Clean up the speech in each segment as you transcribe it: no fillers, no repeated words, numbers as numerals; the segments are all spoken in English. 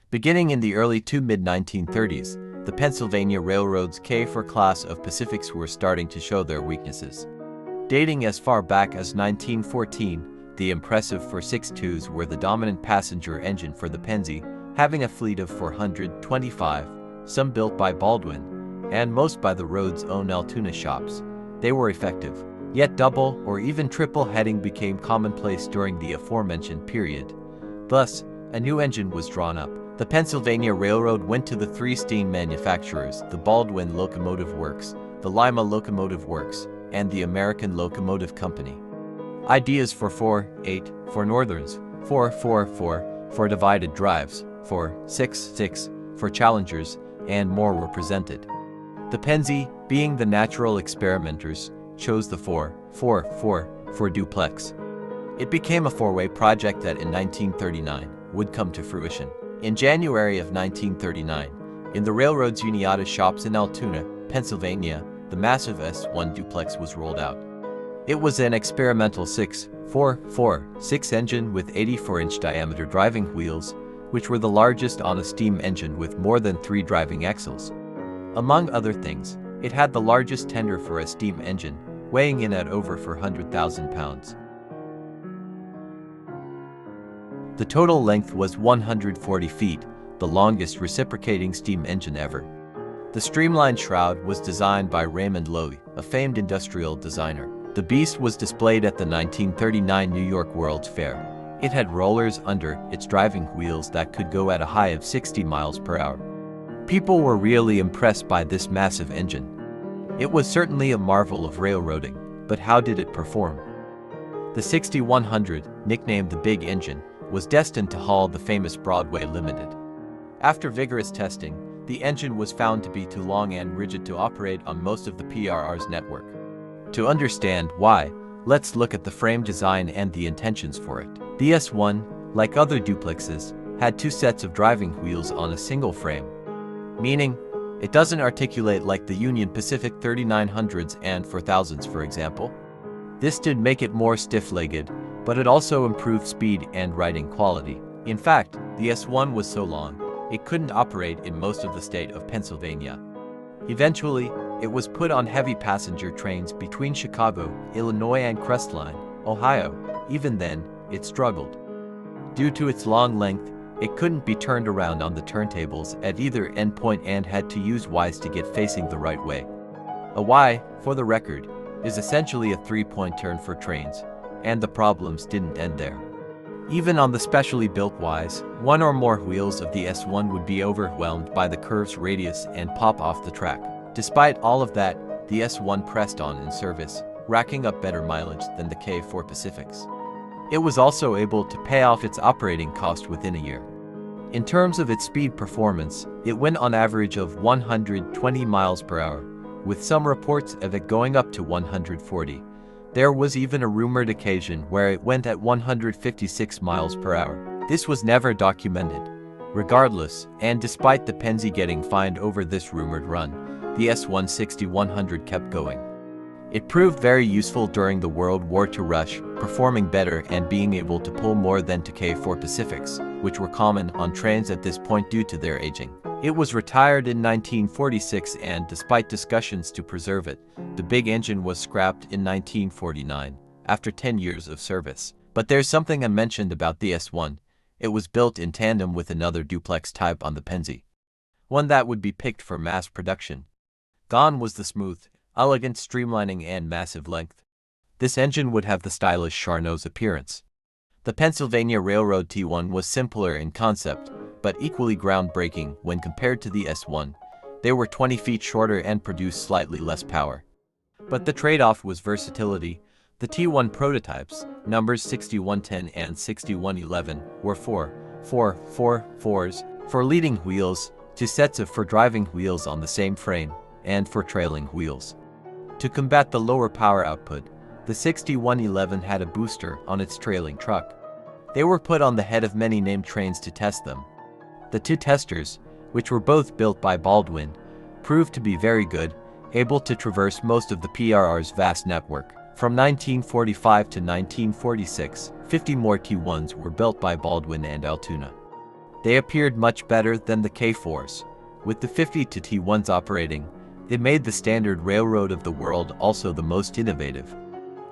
Beginning in the early to mid-1930s, the Pennsylvania Railroad's K4 class of Pacifics were starting to show their weaknesses. Dating as far back as 1914, the impressive 462s were the dominant passenger engine for the Pennsy, having a fleet of 425, some built by Baldwin, and most by the road's own Altoona shops. They were effective, yet double or even triple heading became commonplace during the aforementioned period. Thus, a new engine was drawn up. The Pennsylvania Railroad went to the three steam manufacturers, the Baldwin Locomotive Works, the Lima Locomotive Works, and the American Locomotive Company. Ideas for 4-8, for Northerns, 4-4-4, for divided drives, 4-6-6, for Challengers, and more were presented. The Pennsy, being the natural experimenters, chose the 4-4-4 for Duplex. It became a four-way project that in 1939 would come to fruition. In January of 1939, in the railroad's Uniata shops in Altoona, Pennsylvania, the massive S1 Duplex was rolled out. It was an experimental 6-4-4-6 engine with 84-inch diameter driving wheels, which were the largest on a steam engine with more than 3 driving axles. Among other things, it had the largest tender for a steam engine, weighing in at over 400,000 pounds. The total length was 140 feet, the longest reciprocating steam engine ever. The streamlined shroud was designed by Raymond Loewy, a famed industrial designer. The beast was displayed at the 1939 New York World's Fair. It had rollers under its driving wheels that could go at a high of 60 miles per hour. People were really impressed by this massive engine. It was certainly a marvel of railroading, but how did it perform? The 6100, nicknamed the Big Engine, was destined to haul the famous Broadway Limited. After vigorous testing, the engine was found to be too long and rigid to operate on most of the PRR's network. To understand why, let's look at the frame design and the intentions for it. The S1, like other duplexes, had 2 sets of driving wheels on a single frame, meaning it doesn't articulate like the Union Pacific 3900s and 4000s, for example. This did make it more stiff-legged, but it also improved speed and riding quality. In fact, the S1 was so long, it couldn't operate in most of the state of Pennsylvania. Eventually, it was put on heavy passenger trains between Chicago, Illinois and Crestline, Ohio. Even then, it struggled. Due to its long length, it couldn't be turned around on the turntables at either endpoint and had to use Ys to get facing the right way. A Y, for the record, is essentially a 3-point turn for trains, and the problems didn't end there. Even on the specially built Ys, 1 or more wheels of the S1 would be overwhelmed by the curve's radius and pop off the track. Despite all of that, the S1 pressed on in service, racking up better mileage than the K4 Pacifics. It was also able to pay off its operating cost within a year. In terms of its speed performance, it went on average of 120 miles per hour, with some reports of it going up to 140. There was even a rumored occasion where it went at 156 miles per hour. This was never documented. Regardless, and despite the Pennsy getting fined over this rumored run, the S1 6100 kept going. It proved very useful during the World War II rush, performing better and being able to pull more than to K4 Pacifics, which were common on trains at this point due to their aging. It was retired in 1946 and, despite discussions to preserve it, the big engine was scrapped in 1949, after 10 years of service. But there's something I mentioned about the S1. It was built in tandem with another duplex type on the Pennsy, one that would be picked for mass production. Gone was the smooth, elegant streamlining and massive length. This engine would have the stylish Charnot's appearance. The Pennsylvania Railroad T1 was simpler in concept, but equally groundbreaking when compared to the S1. They were 20 feet shorter and produced slightly less power. But the trade-off was versatility. The T1 prototypes, numbers 6110 and 6111, were 4-4-4-4s for leading wheels, 2 sets of for driving wheels on the same frame, and for trailing wheels. To combat the lower power output, the 6111 had a booster on its trailing truck. They were put on the head of many named trains to test them. The 2 testers, which were both built by Baldwin, proved to be very good, able to traverse most of the PRR's vast network. From 1945 to 1946, 50 more T1s were built by Baldwin and Altoona. They appeared much better than the K4s. With the 50 to T1s operating, they made the standard railroad of the world also the most innovative.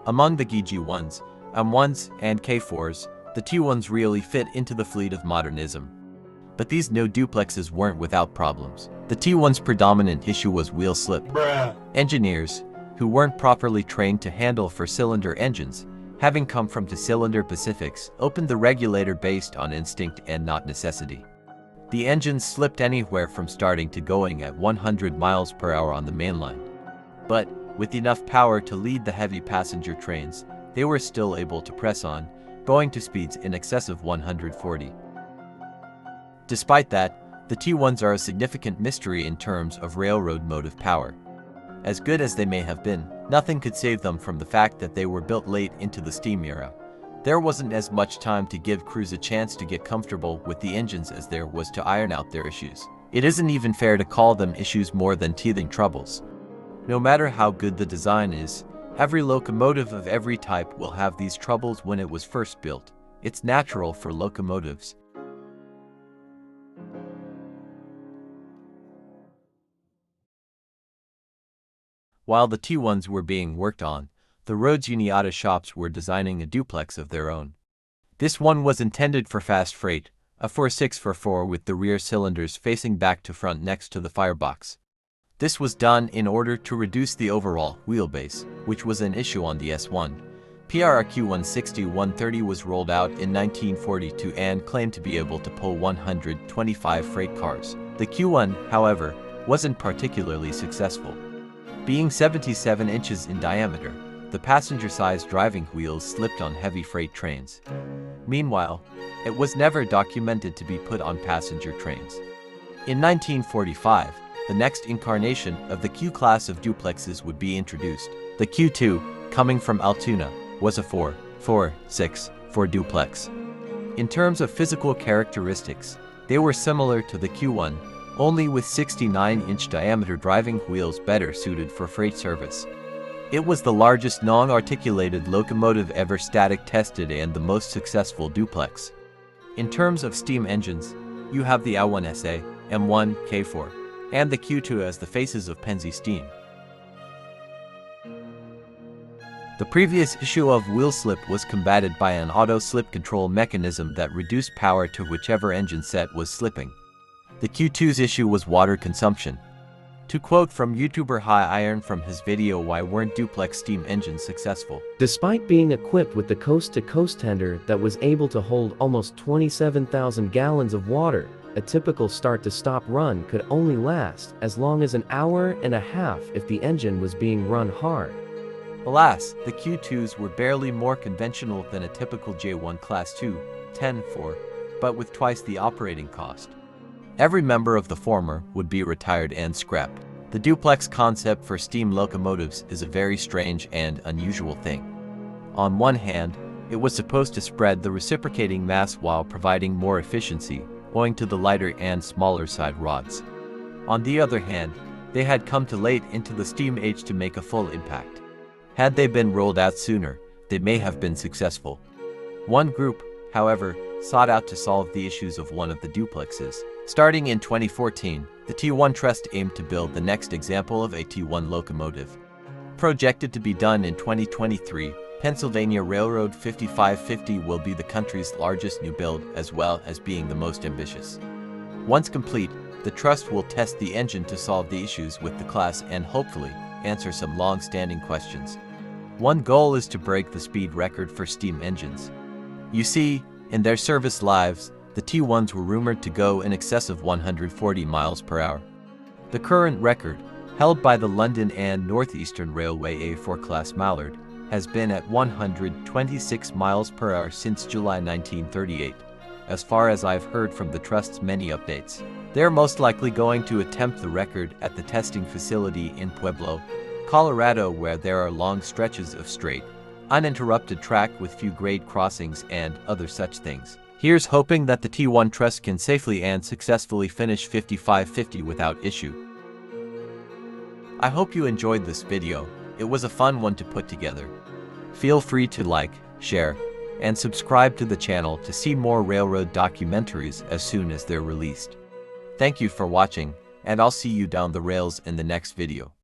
Among the GG1s, M1s, and K4s, the T1s really fit into the fleet of modernism. But these new duplexes weren't without problems. The T1's predominant issue was wheel slip. Engineers, who weren't properly trained to handle four-cylinder engines, having come from two-cylinder Pacifics, opened the regulator based on instinct and not necessity. The engines slipped anywhere from starting to going at 100 miles per hour on the mainline. But, with enough power to lead the heavy passenger trains, they were still able to press on, going to speeds in excess of 140. Despite that, the T1s are a significant mystery in terms of railroad motive power. As good as they may have been, nothing could save them from the fact that they were built late into the steam era. There wasn't as much time to give crews a chance to get comfortable with the engines as there was to iron out their issues. It isn't even fair to call them issues more than teething troubles. No matter how good the design is, every locomotive of every type will have these troubles when it was first built. It's natural for locomotives. While the T1s were being worked on, the Rhodes Uniata shops were designing a duplex of their own. This one was intended for fast freight, a 4/6/4 with the rear cylinders facing back to front next to the firebox. This was done in order to reduce the overall wheelbase, which was an issue on the S1. PRQ 160-130 was rolled out in 1942 and claimed to be able to pull 125 freight cars. The Q1, however, wasn't particularly successful. Being 77 inches in diameter, the passenger-sized driving wheels slipped on heavy freight trains. Meanwhile, it was never documented to be put on passenger trains. In 1945, the next incarnation of the Q class of duplexes would be introduced. The Q2, coming from Altoona, was a 4/6/4 duplex. In terms of physical characteristics, they were similar to the Q1, only with 69-inch diameter driving wheels better suited for freight service. It was the largest non-articulated locomotive ever static tested and the most successful duplex. In terms of steam engines, you have the A1SA, M1, K4, and the Q2 as the faces of Penzi steam. The previous issue of wheel slip was combated by an auto slip control mechanism that reduced power to whichever engine set was slipping. The Q2's issue was water consumption. To quote from YouTuber High Iron from his video Why Weren't Duplex Steam Engines Successful? Despite being equipped with the coast-to-coast tender that was able to hold almost 27,000 gallons of water, a typical start-to-stop run could only last as long as an hour and a half if the engine was being run hard. Alas, the Q2s were barely more conventional than a typical J1 Class 2, 10-4, but with twice the operating cost. Every member of the former would be retired and scrapped. The duplex concept for steam locomotives is a very strange and unusual thing. On one hand, it was supposed to spread the reciprocating mass while providing more efficiency, owing to the lighter and smaller side rods. On the other hand, they had come too late into the steam age to make a full impact. Had they been rolled out sooner, they may have been successful. One group, however, sought out to solve the issues of one of the duplexes. Starting in 2014, the T1 Trust aimed to build the next example of a T1 locomotive. Projected to be done in 2023, Pennsylvania Railroad 5550 will be the country's largest new build as well as being the most ambitious. Once complete, the Trust will test the engine to solve the issues with the class and hopefully answer some long-standing questions. One goal is to break the speed record for steam engines. You see, in their service lives, the T1s were rumored to go in excess of 140 miles per hour. The current record, held by the London and Northeastern Railway A4 class Mallard, has been at 126 miles per hour since July 1938, as far as I've heard from the Trust's many updates. They're most likely going to attempt the record at the testing facility in Pueblo, Colorado, where there are long stretches of straight, uninterrupted track with few grade crossings and other such things. Here's hoping that the T1 Trust can safely and successfully finish 5550 without issue. I hope you enjoyed this video. It was a fun one to put together. Feel free to like, share, and subscribe to the channel to see more railroad documentaries as soon as they're released. Thank you for watching, and I'll see you down the rails in the next video.